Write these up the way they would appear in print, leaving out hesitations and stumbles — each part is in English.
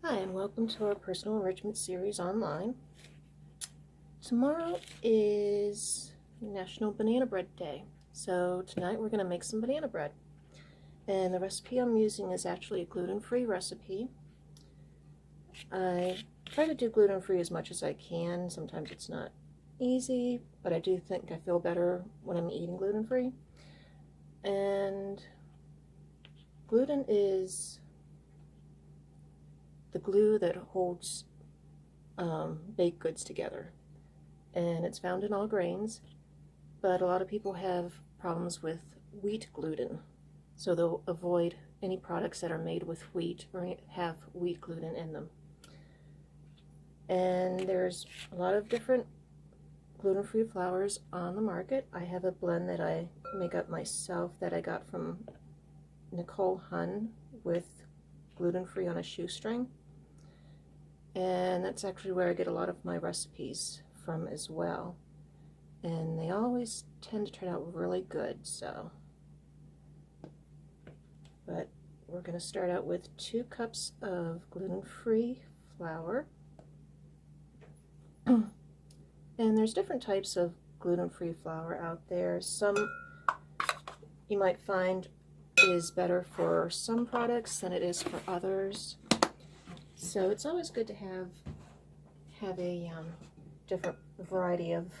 Hi, and welcome to our personal enrichment series online. Tomorrow is National Banana Bread Day, so tonight we're going to make some banana bread. And the recipe I'm using is actually a gluten-free recipe. I try to do gluten-free as much as I can. Sometimes it's not easy, but I do think I feel better when I'm eating gluten-free. And gluten is the glue that holds baked goods together, and it's found in all grains, but a lot of people have problems with wheat gluten, so they'll avoid any products that are made with wheat or have wheat gluten in them. And there's a lot of different gluten-free flours on the market. I have a blend that I make up myself that I got from Nicole Hun with Gluten-Free on a Shoestring. And that's actually where I get a lot of my recipes from as well. And they always tend to turn out really good, so. But we're going to start out with 2 cups of gluten-free flour. And there's different types of gluten-free flour out there. Some you might find is better for some products than it is for others. So it's always good to have a different variety of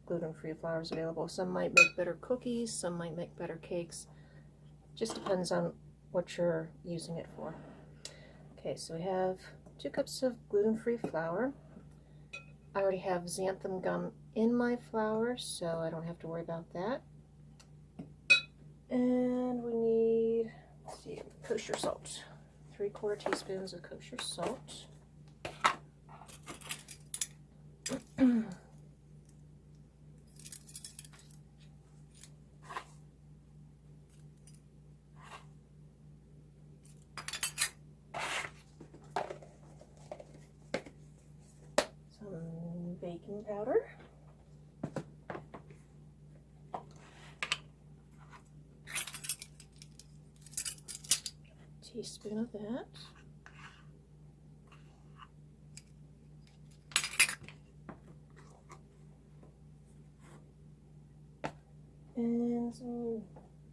gluten-free flours available. Some might make better cookies, some might make better cakes. Just depends on what you're using it for. Okay, so we have 2 cups of gluten-free flour. I already have xanthan gum in my flour, so I don't have to worry about that. And we need, let's see, kosher salt. 3/4 teaspoons of kosher salt. Some baking powder. Teaspoon of that. And some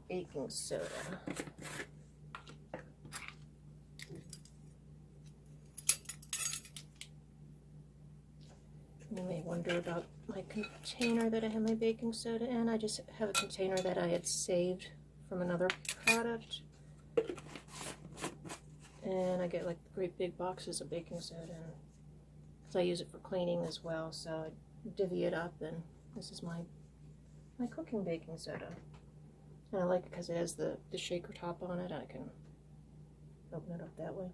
baking soda. You may wonder about my container that I have my baking soda in. I just have a container that I had saved from another product. And I get like great big boxes of baking soda, because I use it for cleaning as well, so I divvy it up, and this is my cooking baking soda. And I like it because it has the shaker top on it. I can open it up that way.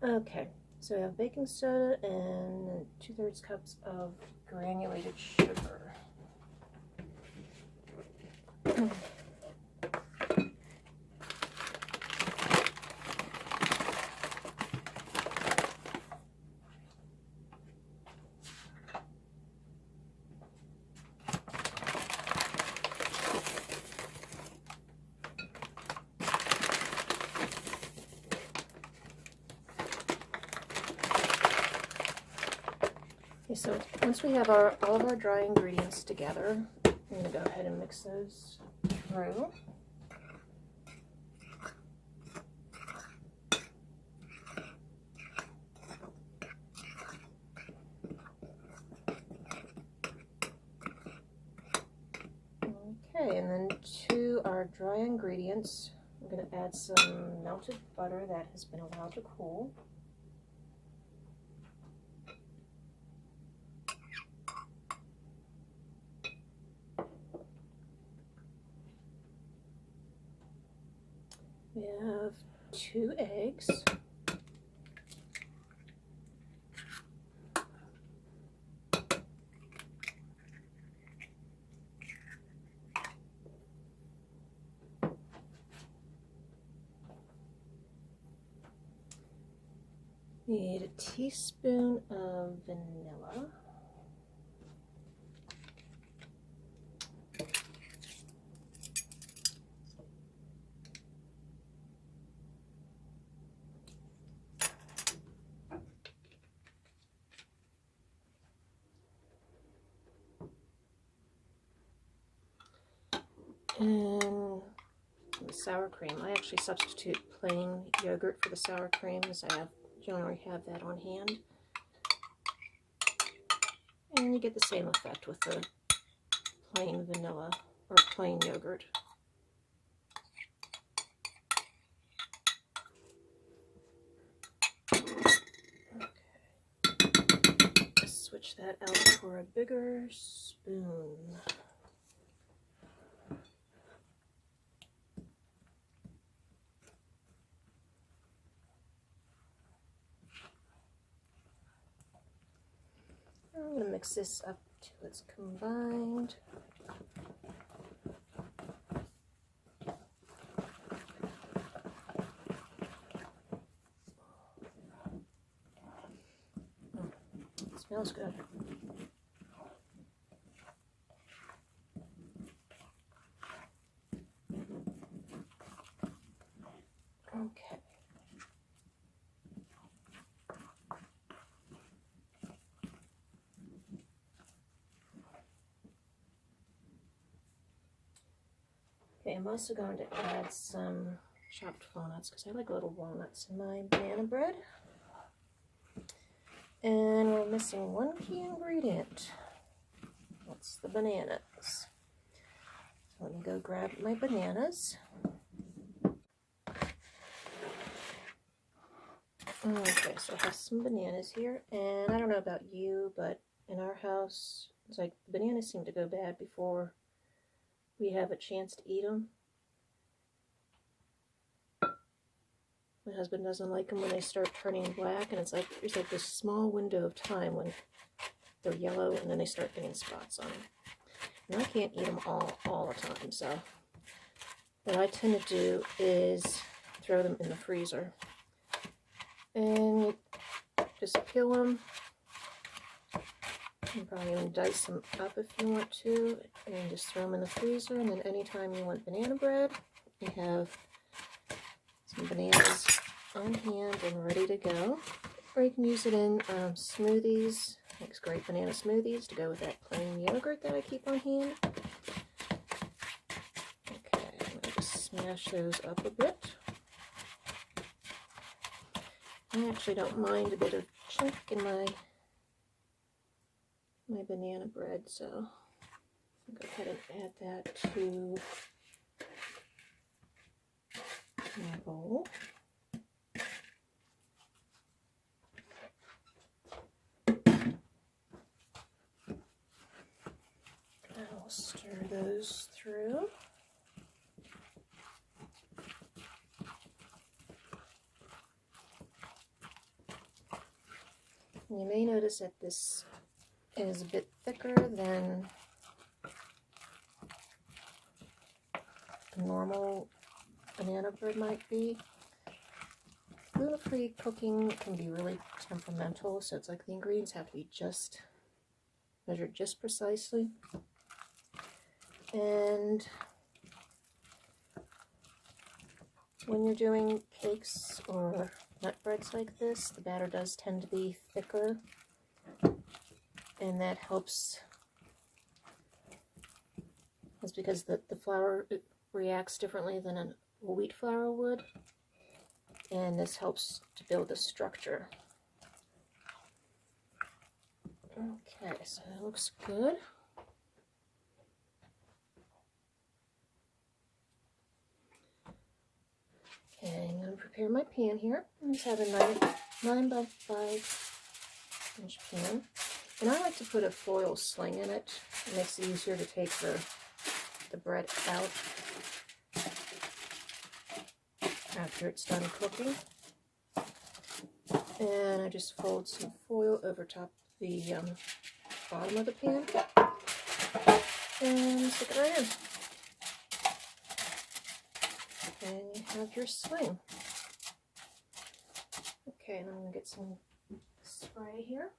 Okay, so we have baking soda and 2/3 cups of granulated sugar. Okay, so once we have all of our dry ingredients together, I'm going to go ahead and mix those through. Okay, and then to our dry ingredients, I'm going to add some melted butter that has been allowed to cool. We have 2 eggs. Need a teaspoon of vanilla. And the sour cream. I actually substitute plain yogurt for the sour cream, as I generally have that on hand. And you get the same effect with the plain vanilla or plain yogurt. Switch that out for a bigger spoon. I'm going to mix this up till it's combined. It smells good. Okay. Okay, I'm also going to add some chopped walnuts because I like little walnuts in my banana bread. And we're missing one key ingredient. That's the bananas. So let me go grab my bananas. Okay, so I have some bananas here, and I don't know about you, but in our house, it's like bananas seem to go bad before we have a chance to eat them. My husband doesn't like them when they start turning black, and it's like there's like this small window of time when they're yellow, and then they start getting spots on them. And I can't eat them all the time, so what I tend to do is throw them in the freezer. And you just peel them. You can probably even dice them up if you want to, and just throw them in the freezer. And then anytime you want banana bread, you have some bananas on hand and ready to go. Or you can use it in smoothies. Makes great banana smoothies to go with that plain yogurt that I keep on hand. Okay, I'm going to just smash those up a bit. I actually don't mind a bit of chunk in my banana bread, so I'll go ahead and add that to my bowl. I'll stir those through. You may notice that this is a bit thicker than a normal banana bread might be. Gluten-free cooking can be really temperamental, so it's like the ingredients have to be just measured just precisely. And when you're doing cakes or nut breads like this, the batter does tend to be thicker, and that helps. That's because the flour reacts differently than a wheat flour would, and this helps to build the structure. Okay, so that looks good. Okay, I'm going to prepare my pan here. I just have a 9 by 5 inch pan. And I like to put a foil sling in it. It makes it easier to take the bread out after it's done cooking. And I just fold some foil over top the bottom of the pan and stick it right in. And you have your sling. Okay, and I'm going to get some spray here.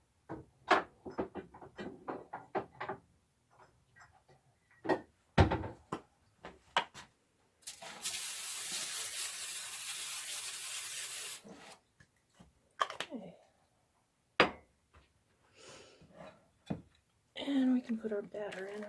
Okay. And we can put our batter in.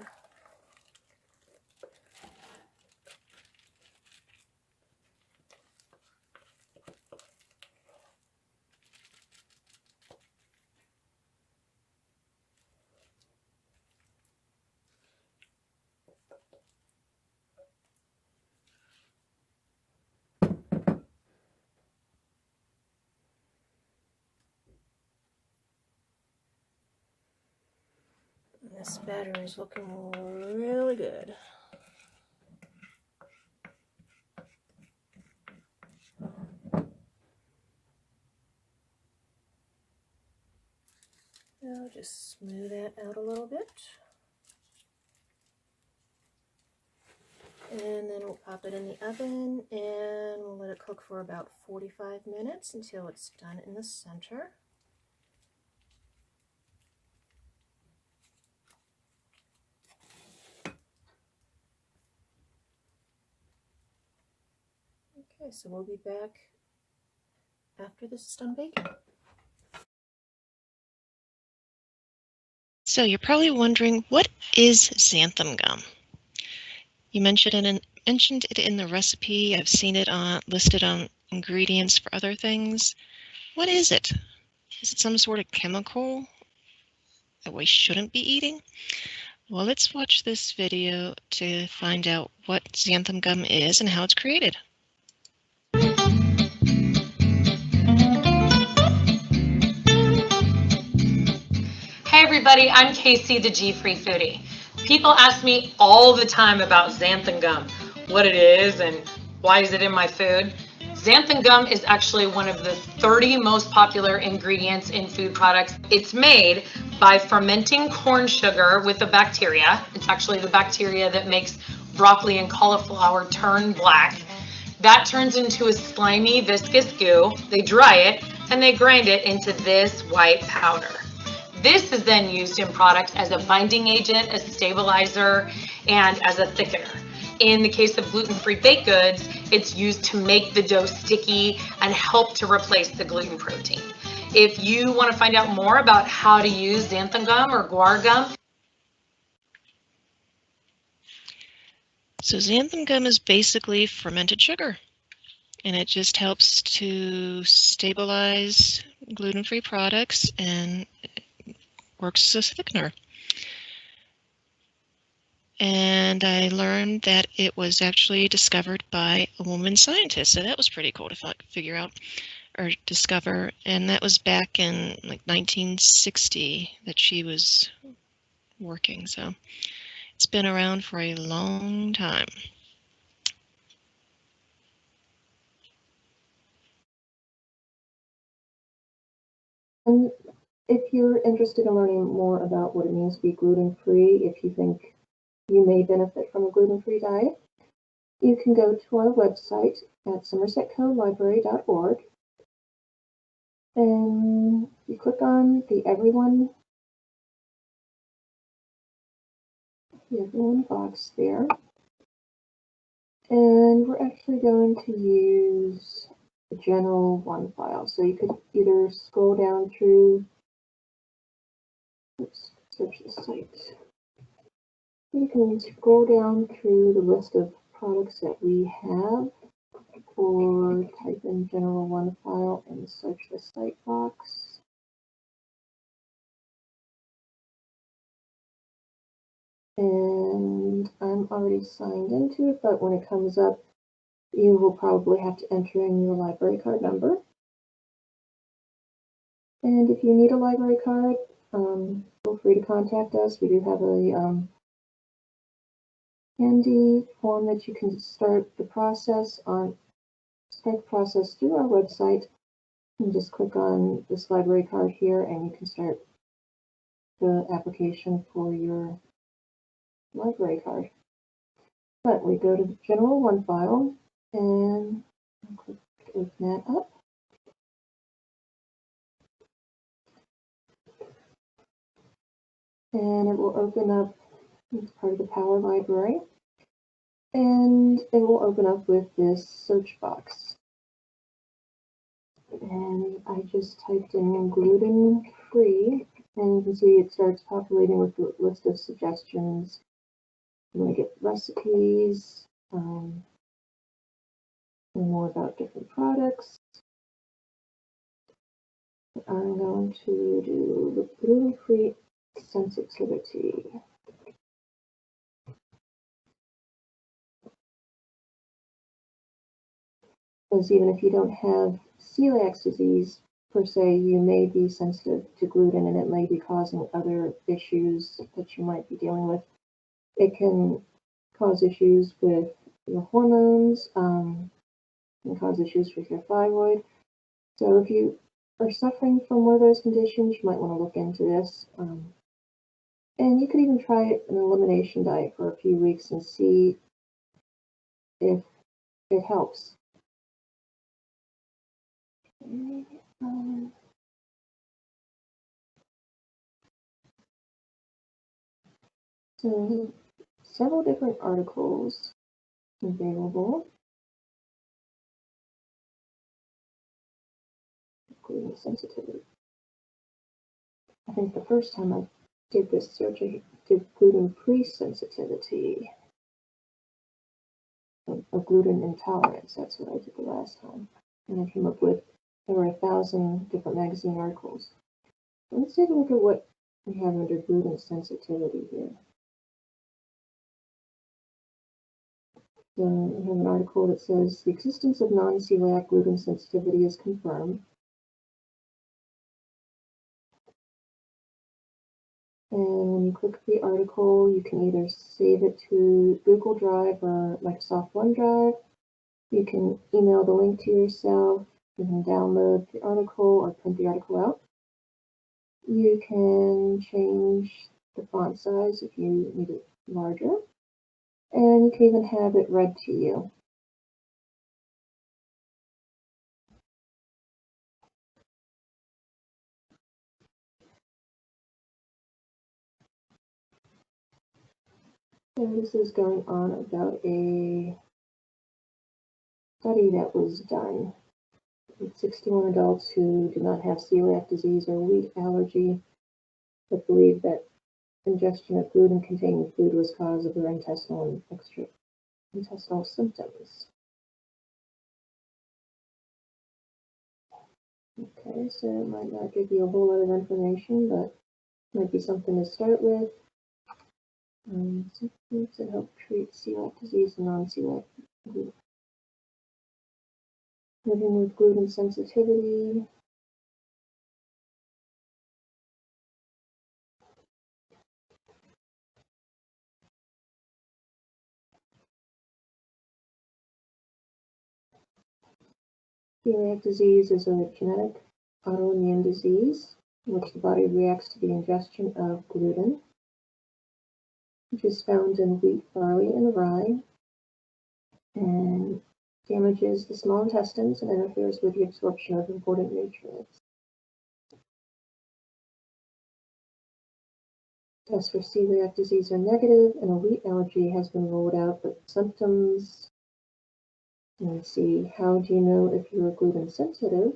This batter is looking really good. Now just smooth that out a little bit. And then we'll pop it in the oven and we'll let it cook for about 45 minutes until it's done in the center. Okay, so we'll be back after this is done baking. So you're probably wondering, what is xanthan gum? You mentioned it in the recipe. I've seen it listed on ingredients for other things. What is it? Is it some sort of chemical that we shouldn't be eating? Well, let's watch this video to find out what xanthan gum is and how it's created. Hey everybody, I'm Casey, the G-Free Foodie. People ask me all the time about xanthan gum, what it is and why is it in my food. Xanthan gum is actually one of the 30 most popular ingredients in food products. It's made by fermenting corn sugar with a bacteria. It's actually the bacteria that makes broccoli and cauliflower turn black. That turns into a slimy, viscous goo. They dry it and they grind it into this white powder. This is then used in product as a binding agent, a stabilizer, and as a thickener. In the case of gluten-free baked goods, it's used to make the dough sticky and help to replace the gluten protein. If you want to find out more about how to use xanthan gum or guar gum. So xanthan gum is basically fermented sugar, and it just helps to stabilize gluten-free products and works as a thickener. And I learned that it was actually discovered by a woman scientist, so that was pretty cool to figure out or discover. And that was back in like 1960 that she was working, so it's been around for a long time. And if you're interested in learning more about what it means to be gluten-free, if you think you may benefit from a gluten-free diet, you can go to our website at somersetcolibrary.org and you click on the Everyone box there. And we're actually going to use the General One file. So you could either scroll down through, let's search the site. You can scroll down through the list of products that we have, or type in General One file and search the site box. And I'm already signed into it, but when it comes up, you will probably have to enter in your library card number. And if you need a library card, feel free to contact us. We do have a handy form that you can start the process through our website. And just click on this library card here, and you can start the application for your library card. But we go to the General One file and click to open that up. And it will open up as part of the Power Library. And it will open up with this search box. And I just typed in gluten free, and you can see it starts populating with the list of suggestions. I'm going to get recipes, and more about different products. I'm going to do the gluten free sensitivity. Because even if you don't have celiac disease, per se, you may be sensitive to gluten and it may be causing other issues that you might be dealing with. It can cause issues with your hormones, can cause issues with your thyroid. So if you are suffering from one of those conditions, you might want to look into this. And you could even try an elimination diet for a few weeks and see if it helps. Okay, so several different articles available. Gluten sensitivity. I think the first time I did this search, I did gluten-free sensitivity of gluten intolerance. That's what I did the last time. And I came up with, there were 1,000 different magazine articles. Let's take a look at what we have under gluten sensitivity here. So we have an article that says the existence of non-celiac gluten sensitivity is confirmed. And when you click the article, you can either save it to Google Drive or Microsoft OneDrive. You can email the link to yourself. You can download the article or print the article out. You can change the font size if you need it larger. And you can even have it read to you. So this is going on about a study that was done with 61 adults who do not have celiac disease or wheat allergy, but believe that ingestion of gluten-containing food was cause of their intestinal symptoms. Okay, so it might not give you a whole lot of information, but might be something to start with. Symptoms that help treat celiac disease and non-celiac gluten. Living with gluten sensitivity. Celiac disease is a genetic autoimmune disease in which the body reacts to the ingestion of gluten, which is found in wheat, barley, and rye, and damages the small intestines and interferes with the absorption of important nutrients. Tests for celiac disease are negative, and a wheat allergy has been ruled out, but symptoms, let's see, how do you know if you're gluten sensitive?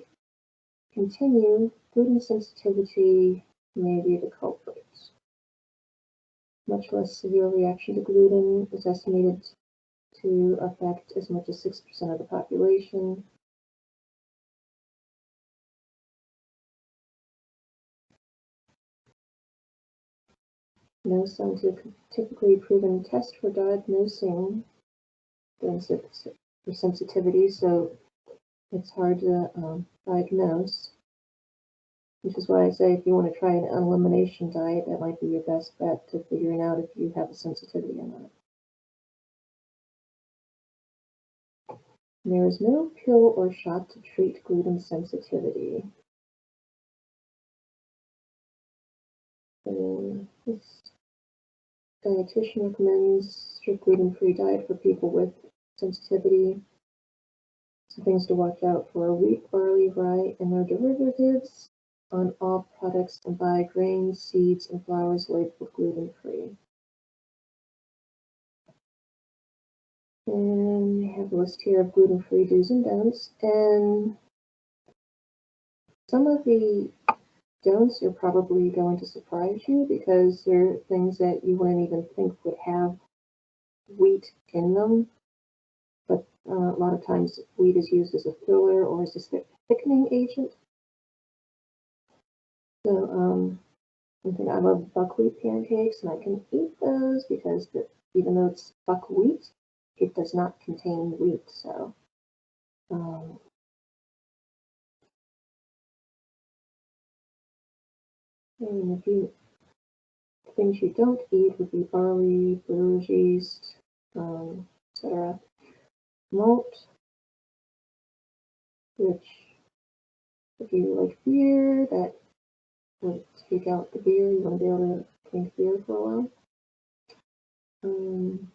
Continue, gluten sensitivity may be the culprit. Much less severe reaction to gluten is estimated to affect as much as 6% of the population. No scientifically proven test for diagnosing for sensitivity, so it's hard to diagnose, which is why I say if you want to try an elimination diet, that might be your best bet to figuring out if you have a sensitivity or not. There is no pill or shot to treat gluten sensitivity. This dietitian recommends strict gluten-free diet for people with sensitivity. Some things to watch out for: wheat, barley, rye, and their derivatives on all products, and buy grains, seeds, and flours labeled gluten-free. And they have a list here of gluten-free do's and don'ts. And some of the don'ts are probably going to surprise you because they're things that you wouldn't even think would have wheat in them. But a lot of times wheat is used as a filler or as a thickening agent. So something I love buckwheat pancakes, and I can eat those because even though it's buckwheat, it does not contain wheat. So And things you don't eat would be barley, brewer's yeast, etc. Malt, which if you like beer, that would take out the beer. You want to be able to drink beer for a while. And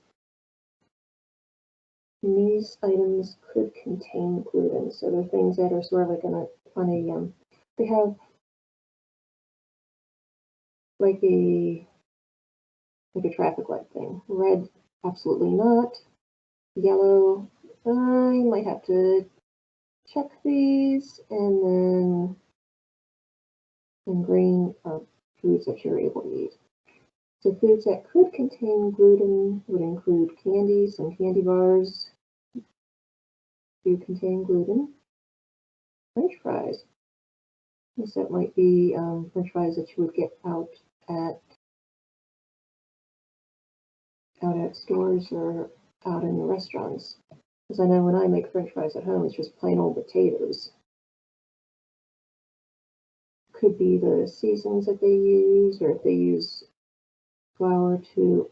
these items could contain gluten, so they're things that are sort of like they have like a traffic light thing. Red, absolutely not. Yellow, you might have to check these, and green are foods that you're able to eat. So foods that could contain gluten would include candy. Some candy bars do contain gluten. French fries. Yes, that might be French fries that you would get out at stores or out in the restaurants. Because I know when I make French fries at home, it's just plain old potatoes. Could be the seasonings that they use, or if they use flour to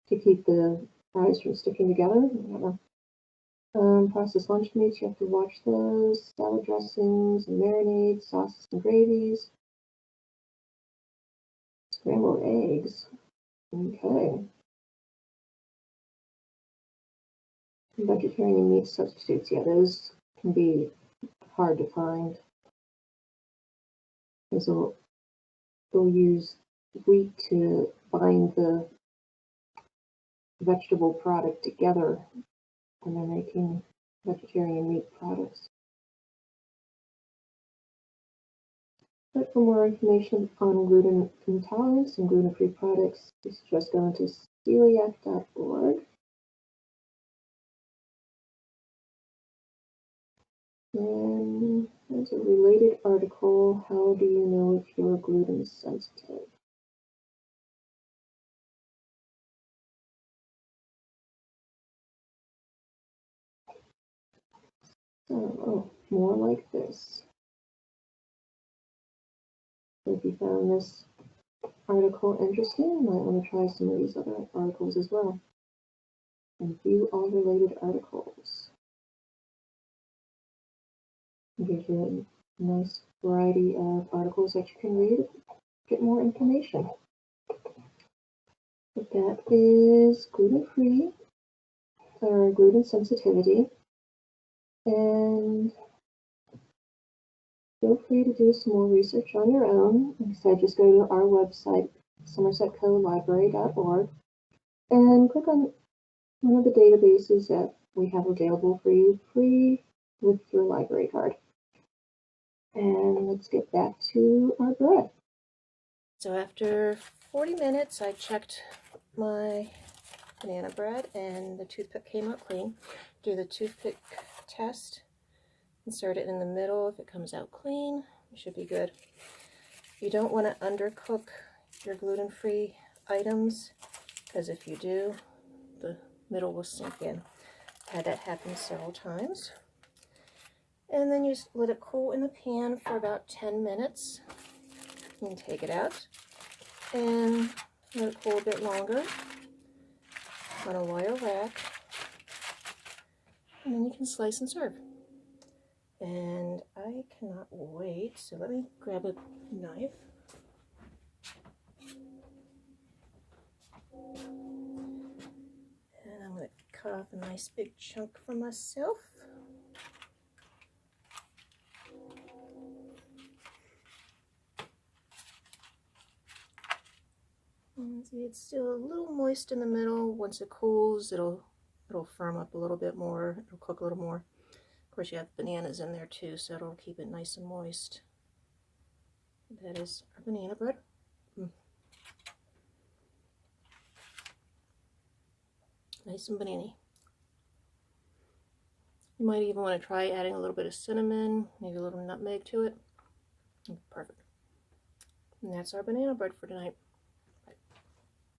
keep the fries from sticking together. I don't know. Processed lunch meats, you have to watch those. Salad dressings and marinades, sauces and gravies. Scrambled eggs. Okay. Vegetarian meat substitutes, yeah, those can be hard to find. Because they'll use wheat to bind the vegetable product together when they're making vegetarian meat products. But for more information on gluten intolerance and gluten-free products, you just go into celiac.org. And there's a related article, how do you know if you're gluten sensitive? So, more like this. So if you found this article interesting, you might want to try some of these other articles as well. And view all related articles. It gives you a nice variety of articles that you can read, get more information. But that is gluten-free, or gluten sensitivity. And feel free to do some more research on your own. Like I said, just go to our website, somersetcolibrary.org, and click on one of the databases that we have available for you free with your library card. And let's get back to our bread. So after 40 minutes, I checked my banana bread and the toothpick came out clean. Do the toothpick test. Insert it in the middle. If it comes out clean, it should be good. You don't want to undercook your gluten-free items, because if you do, the middle will sink in. I've had that happen several times. And then you just let it cool in the pan for about 10 minutes. You can take it out and let it cool a bit longer on a wire rack. And then you can slice and serve. And I cannot wait, so let me grab a knife. And I'm going to cut off a nice big chunk for myself. And see, it's still a little moist in the middle. Once it cools, it'll firm up a little bit more. It'll cook a little more. Of course, you have bananas in there too, so it'll keep it nice and moist. That is our banana bread. Nice and banana-y. You might even want to try adding a little bit of cinnamon, maybe a little nutmeg to it. Perfect. And that's our banana bread for tonight.